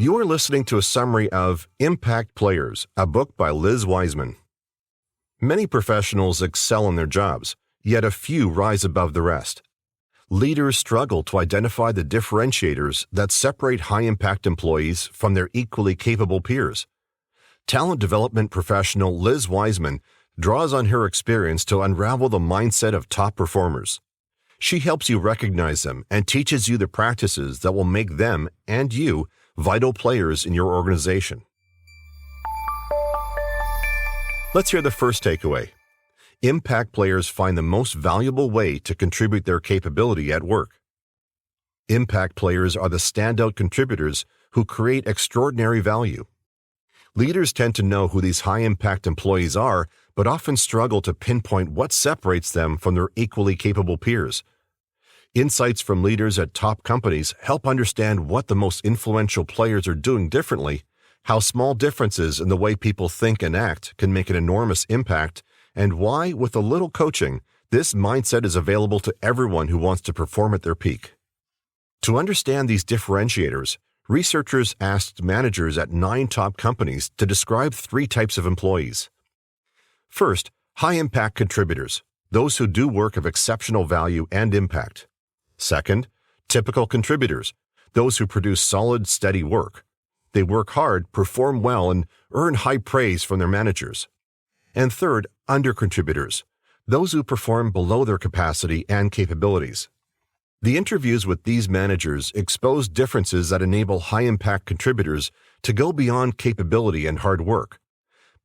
You are listening to a summary of Impact Players, a book by Liz Wiseman. Many professionals excel in their jobs, yet a few rise above the rest. Leaders struggle to identify the differentiators that separate high-impact employees from their equally capable peers. Talent development professional Liz Wiseman draws on her experience to unravel the mindset of top performers. She helps you recognize them and teaches you the practices that will make them and you vital players in your organization. Let's hear the first takeaway. Impact players find the most valuable way to contribute their capability at work. Impact players are the standout contributors who create extraordinary value. Leaders tend to know who these high-impact employees are, but often struggle to pinpoint what separates them from their equally capable peers. Insights from leaders at top companies help understand what the most influential players are doing differently, how small differences in the way people think and act can make an enormous impact, and why, with a little coaching, this mindset is available to everyone who wants to perform at their peak. To understand these differentiators, researchers asked managers at 9 top companies to describe 3 types of employees. First, high-impact contributors, those who do work of exceptional value and impact. Second, typical contributors, those who produce solid, steady work. They work hard, perform well, and earn high praise from their managers. And third, under-contributors, those who perform below their capacity and capabilities. The interviews with these managers expose differences that enable high-impact contributors to go beyond capability and hard work.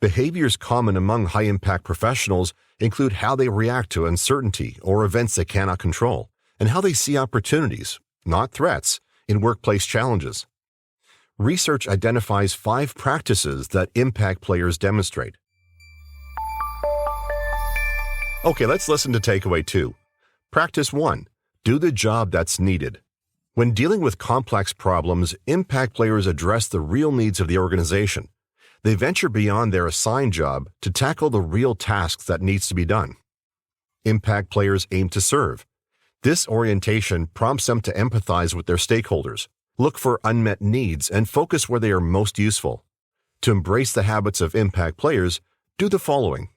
Behaviors common among high-impact professionals include how they react to uncertainty or events they cannot control, and how they see opportunities, not threats, in workplace challenges. Research identifies 5 practices that impact players demonstrate. Okay, let's listen to takeaway 2. Practice 1. Do the job that's needed. When dealing with complex problems, impact players address the real needs of the organization. They venture beyond their assigned job to tackle the real tasks that needs to be done. Impact players aim to serve. This orientation prompts them to empathize with their stakeholders, look for unmet needs, and focus where they are most useful. To embrace the habits of impact players, do the following.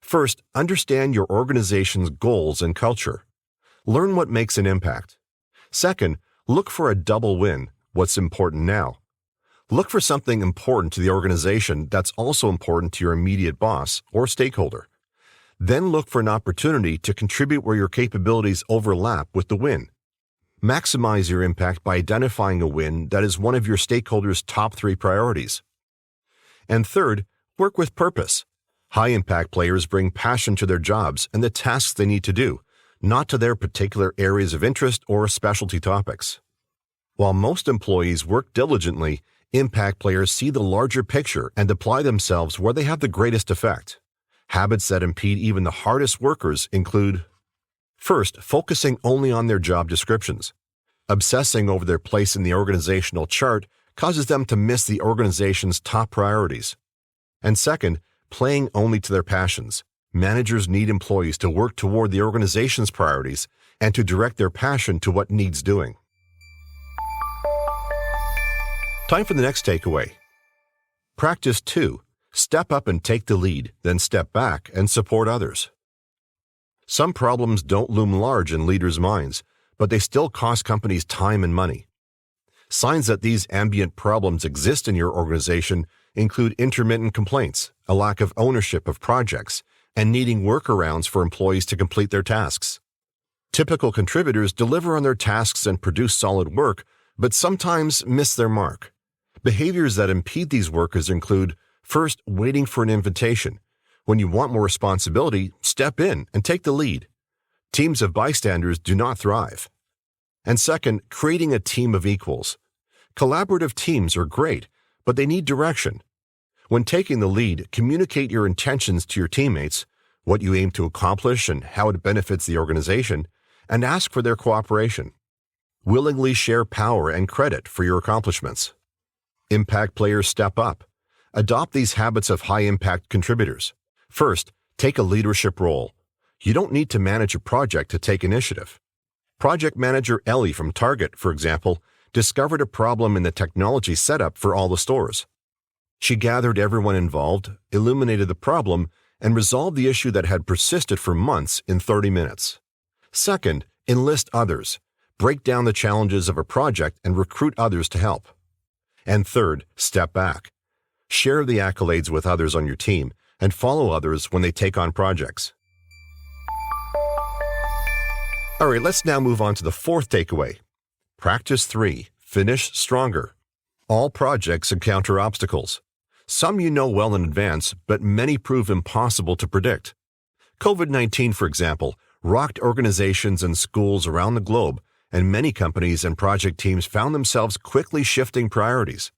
First, understand your organization's goals and culture. Learn what makes an impact. Second, look for a double win, what's important now. Look for something important to the organization that's also important to your immediate boss or stakeholder. Then look for an opportunity to contribute where your capabilities overlap with the win. Maximize your impact by identifying a win that is one of your stakeholders' top 3 priorities. And third, work with purpose. High-impact players bring passion to their jobs and the tasks they need to do, not to their particular areas of interest or specialty topics. While most employees work diligently, impact players see the larger picture and apply themselves where they have the greatest effect. Habits that impede even the hardest workers include: first, focusing only on their job descriptions. Obsessing over their place in the organizational chart causes them to miss the organization's top priorities. And second, playing only to their passions. Managers need employees to work toward the organization's priorities and to direct their passion to what needs doing. Time for the next takeaway. Practice 2. Step up and take the lead, then step back and support others. Some problems don't loom large in leaders' minds, but they still cost companies time and money. Signs that these ambient problems exist in your organization include intermittent complaints, a lack of ownership of projects, and needing workarounds for employees to complete their tasks. Typical contributors deliver on their tasks and produce solid work, but sometimes miss their mark. Behaviors that impede these workers include: first, waiting for an invitation. When you want more responsibility, step in and take the lead. Teams of bystanders do not thrive. And second, creating a team of equals. Collaborative teams are great, but they need direction. When taking the lead, communicate your intentions to your teammates, what you aim to accomplish and how it benefits the organization, and ask for their cooperation. Willingly share power and credit for your accomplishments. Impact players step up. Adopt these habits of high-impact contributors. First, take a leadership role. You don't need to manage a project to take initiative. Project manager Ellie from Target, for example, discovered a problem in the technology setup for all the stores. She gathered everyone involved, illuminated the problem, and resolved the issue that had persisted for months in 30 minutes. Second, enlist others. Break down the challenges of a project and recruit others to help. And third, step back. Share the accolades with others on your team and follow others when they take on projects. All right, let's now move on to the fourth takeaway. Practice 3. Finish stronger. All projects encounter obstacles. Some you know well in advance, but many prove impossible to predict. COVID-19, for example, rocked organizations and schools around the globe, and many companies and project teams found themselves quickly shifting priorities.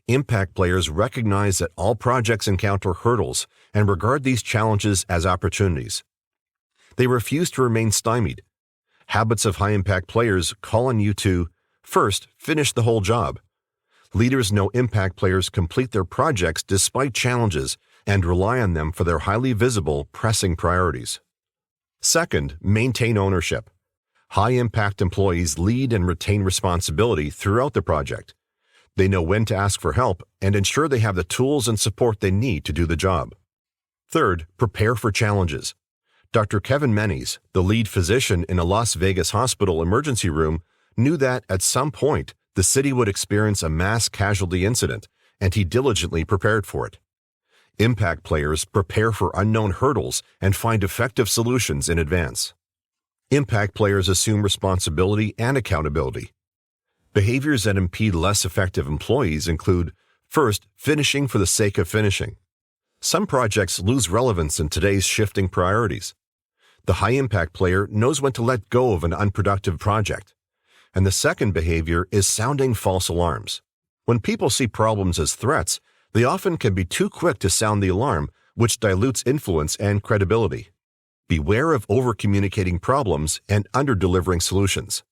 Impact players recognize that all projects encounter hurdles and regard these challenges as opportunities. They refuse to remain stymied. Habits of high-impact players call on you to, first, finish the whole job. Leaders know impact players complete their projects despite challenges and rely on them for their highly visible, pressing priorities. Second, maintain ownership. High-impact employees lead and retain responsibility throughout the project. They know when to ask for help and ensure they have the tools and support they need to do the job. Third, prepare for challenges. Dr. Kevin Menes, the lead physician in a Las Vegas hospital emergency room, knew that at some point the city would experience a mass casualty incident, and he diligently prepared for it. Impact players prepare for unknown hurdles and find effective solutions in advance. Impact players assume responsibility and accountability. Behaviors that impede less effective employees include, first, finishing for the sake of finishing. Some projects lose relevance in today's shifting priorities. The high-impact player knows when to let go of an unproductive project. And the second behavior is sounding false alarms. When people see problems as threats, they often can be too quick to sound the alarm, which dilutes influence and credibility. Beware of over-communicating problems and under-delivering solutions.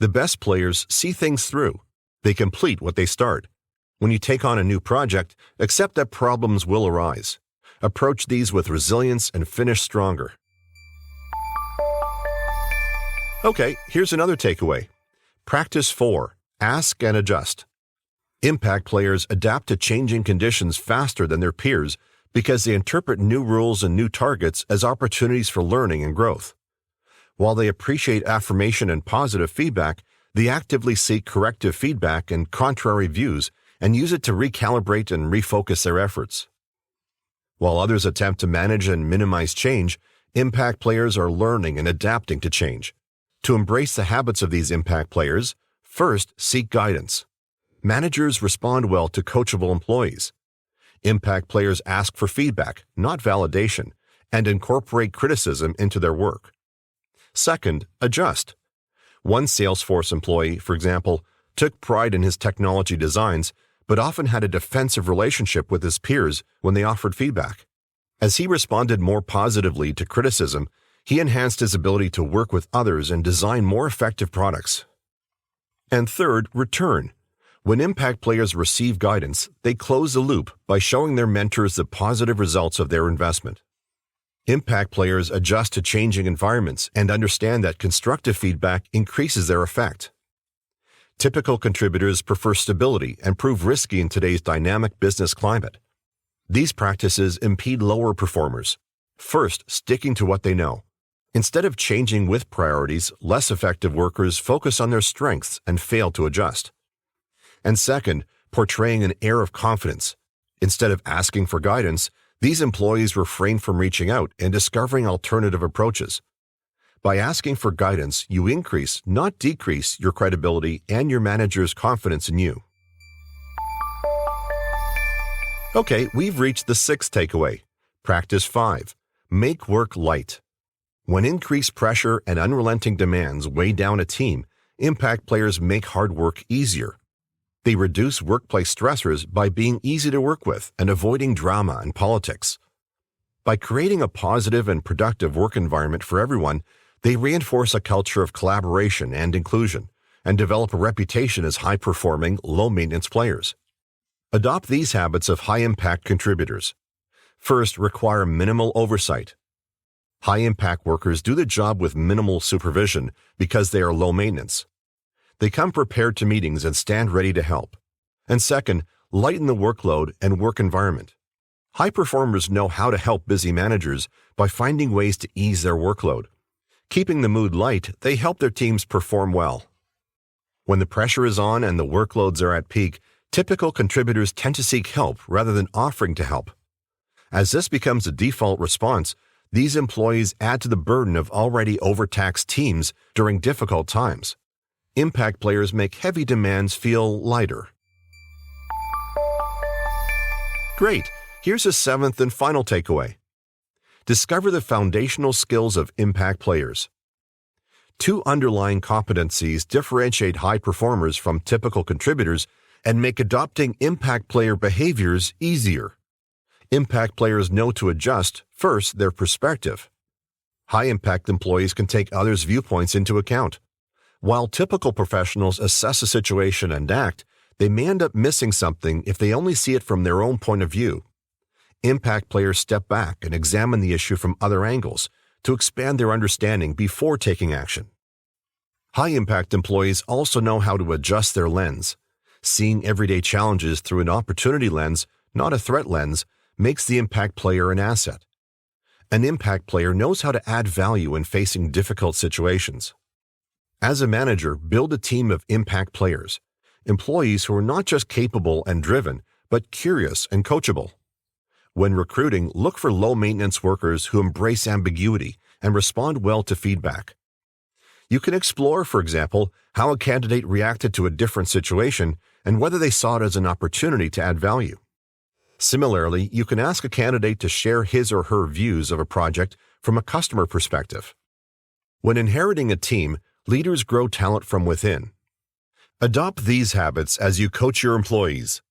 The best players see things through. They complete what they start. When you take on a new project, accept that problems will arise. Approach these with resilience and finish stronger. Okay, here's another takeaway. Practice 4. Ask and adjust. Impact players adapt to changing conditions faster than their peers because they interpret new rules and new targets as opportunities for learning and growth. While they appreciate affirmation and positive feedback, they actively seek corrective feedback and contrary views and use it to recalibrate and refocus their efforts. While others attempt to manage and minimize change, impact players are learning and adapting to change. To embrace the habits of these impact players, first, seek guidance. Managers respond well to coachable employees. Impact players ask for feedback, not validation, and incorporate criticism into their work. Second, adjust. One Salesforce employee, for example, took pride in his technology designs, but often had a defensive relationship with his peers when they offered feedback. As he responded more positively to criticism, he enhanced his ability to work with others and design more effective products. And third, return. When impact players receive guidance, they close the loop by showing their mentors the positive results of their investment. Impact players adjust to changing environments and understand that constructive feedback increases their effect. Typical contributors prefer stability and prove risky in today's dynamic business climate. These practices impede lower performers. First, sticking to what they know. Instead of changing with priorities, less effective workers focus on their strengths and fail to adjust. And second, portraying an air of confidence. Instead of asking for guidance, these employees refrain from reaching out and discovering alternative approaches. By asking for guidance, you increase, not decrease, your credibility and your manager's confidence in you. Okay, we've reached the sixth takeaway. Practice 5. Make work light. When increased pressure and unrelenting demands weigh down a team, impact players make hard work easier. They reduce workplace stressors by being easy to work with and avoiding drama and politics. By creating a positive and productive work environment for everyone, they reinforce a culture of collaboration and inclusion and develop a reputation as high-performing, low-maintenance players. Adopt these habits of high-impact contributors. First, require minimal oversight. High-impact workers do the job with minimal supervision because they are low maintenance. They come prepared to meetings and stand ready to help. And second, lighten the workload and work environment. High performers know how to help busy managers by finding ways to ease their workload. Keeping the mood light, they help their teams perform well. When the pressure is on and the workloads are at peak, typical contributors tend to seek help rather than offering to help. As this becomes a default response, these employees add to the burden of already overtaxed teams during difficult times. Impact players make heavy demands feel lighter. Great! Here's a seventh and final takeaway. Discover the foundational skills of impact players. Two underlying competencies differentiate high performers from typical contributors and make adopting impact player behaviors easier. Impact players know to adjust, first, their perspective. High-impact employees can take others' viewpoints into account. While typical professionals assess a situation and act, they may end up missing something if they only see it from their own point of view. Impact players step back and examine the issue from other angles to expand their understanding before taking action. High-impact employees also know how to adjust their lens. Seeing everyday challenges through an opportunity lens, not a threat lens, makes the impact player an asset. An impact player knows how to add value in facing difficult situations. As a manager, build a team of impact players, employees who are not just capable and driven, but curious and coachable. When recruiting, look for low-maintenance workers who embrace ambiguity and respond well to feedback. You can explore, for example, how a candidate reacted to a different situation and whether they saw it as an opportunity to add value. Similarly, you can ask a candidate to share his or her views of a project from a customer perspective. When inheriting a team, leaders grow talent from within. Adopt these habits as you coach your employees.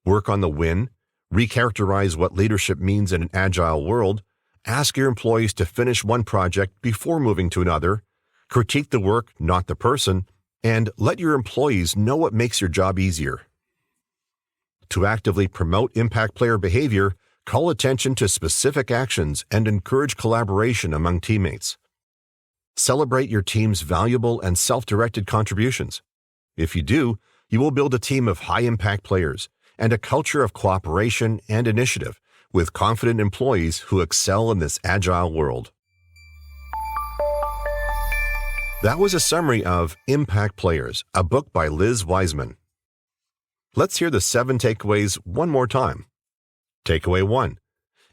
Work on the win, recharacterize what leadership means in an agile world, ask your employees to finish one project before moving to another, critique the work, not the person, and let your employees know what makes your job easier. To actively promote impact player behavior, call attention to specific actions and encourage collaboration among teammates. Celebrate your team's valuable and self-directed contributions. If you do, you will build a team of high-impact players and a culture of cooperation and initiative with confident employees who excel in this agile world. That was a summary of Impact Players, a book by Liz Wiseman. Let's hear the 7 takeaways one more time. Takeaway 1.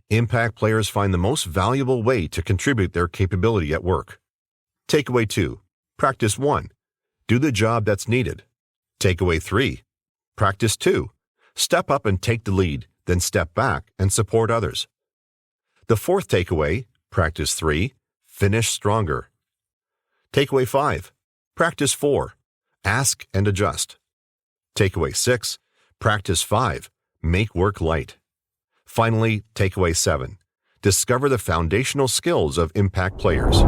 Impact players find the most valuable way to contribute their capability at work. Takeaway 2. Practice 1. Do the job that's needed. Takeaway 3. Practice 2. Step up and take the lead, then step back and support others. The 4th takeaway, Practice 3. Finish stronger. Takeaway 5. Practice 4. Ask and adjust. Takeaway 6. Practice 5. Make work light. Finally, takeaway 7. Discover the foundational skills of impact players.